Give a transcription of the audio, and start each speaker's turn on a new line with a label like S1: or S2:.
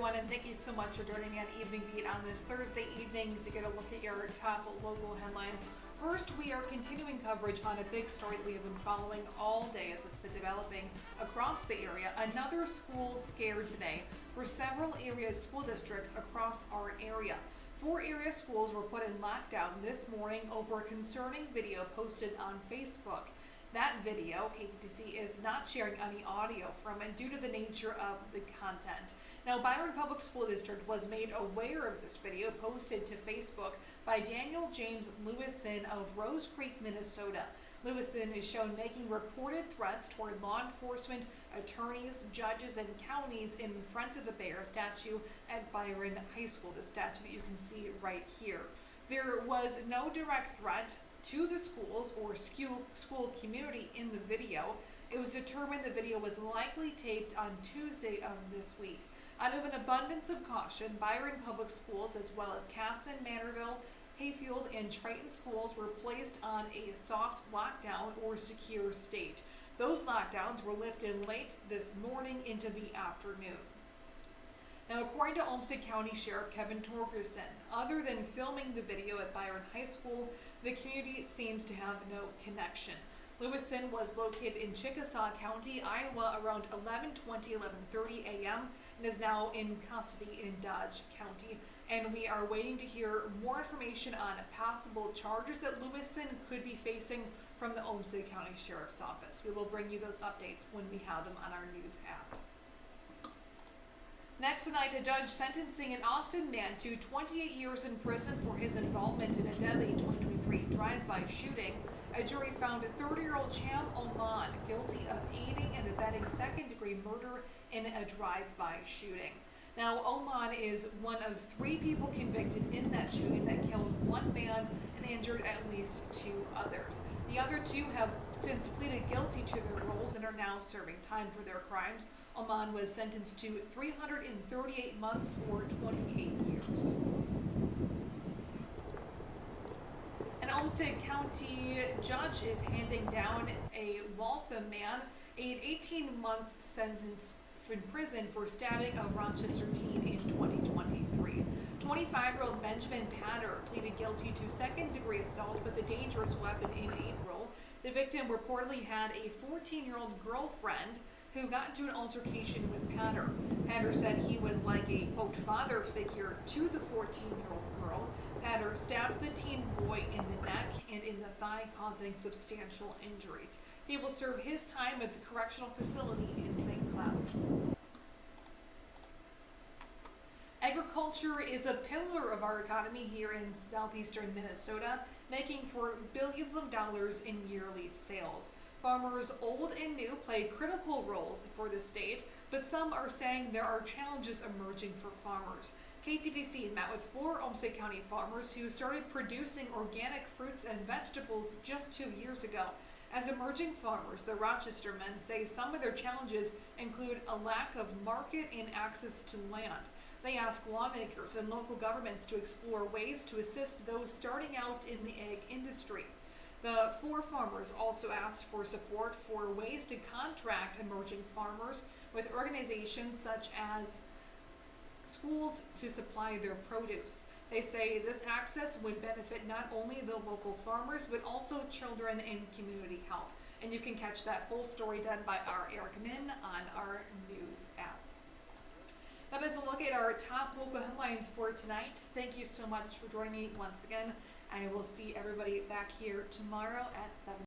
S1: everyone, and thank you so much for joining me on Evening Beat on this Thursday evening to get a look at your top local headlines. First, we are continuing coverage on a big story that we have been following all day as it's been developing across the area. Another school scare today for several area school districts across our area. 4 area schools were put in lockdown this morning over a concerning video posted on Facebook. That video, KTTC is not sharing any audio from it due to the nature of the content. Now, Byron Public School District was made aware of this video posted to Facebook by Daniel James Lewison of Rose Creek, Minnesota. Lewison is shown making reported threats toward law enforcement, attorneys, judges, and counties in front of the bear statue at Byron High School, the statue that you can see right here. There was no direct threat to the schools or school community in the video. It was determined the video was likely taped on Tuesday of this week. Out of an abundance of caution, Byron Public Schools, as well as Casson, Manorville, Hayfield, and Triton schools were placed on a soft lockdown or secure state. Those lockdowns were lifted late this morning into the afternoon. Now, according to Olmsted County Sheriff Kevin Torgerson, other than filming the video at Byron High School, the community seems to have no connection. Lewison was located in Chickasaw County, Iowa around 11:30 a.m. and is now in custody in Dodge County. And we are waiting to hear more information on possible charges that Lewison could be facing from the Olmsted County Sheriff's Office. We will bring you those updates when we have them on our news app. Next tonight, a judge sentencing an Austin man to 28 years in prison for his involvement in a deadly 2023 drive-by shooting. A jury found 30-year-old Cham Oman guilty of aiding and abetting second-degree murder in a drive-by shooting. Now, Oman is one of 3 people convicted in that shooting that killed 1 man and injured at least 2 others. The other 2 have since pleaded guilty to their roles and are now serving time for their crimes. Oman was sentenced to 338 months or 28 years. An Olmsted County judge is handing down a Waltham man an 18-month sentence in prison for stabbing a Rochester teen in 2023. 25-year-old Benjamin Patter pleaded guilty to second-degree assault with a dangerous weapon in April. The victim reportedly had a 14-year-old girlfriend who got into an altercation with Patter. Patter said he was like a, quote, father figure to the 14-year-old girl. Patter stabbed the teen boy in the neck and in the thigh, causing substantial injuries. He will serve his time at the correctional facility in St. Cloud. Agriculture is a pillar of our economy here in southeastern Minnesota, making for billions of dollars in yearly sales. Farmers old and new play critical roles for the state, but some are saying there are challenges emerging for farmers. KTTC met with 4 Olmsted County farmers who started producing organic fruits and vegetables just 2 years ago. As emerging farmers, the Rochester men say some of their challenges include a lack of market and access to land. They ask lawmakers and local governments to explore ways to assist those starting out in the egg industry. The 4 farmers also asked for support for ways to contract emerging farmers with organizations such as schools to supply their produce. They say this access would benefit not only the local farmers, but also children and community health. And you can catch that full story done by our Eric Min on our news app. That is a look at our top local headlines for tonight. Thank you so much for joining me once again. I will see everybody back here tomorrow at 7.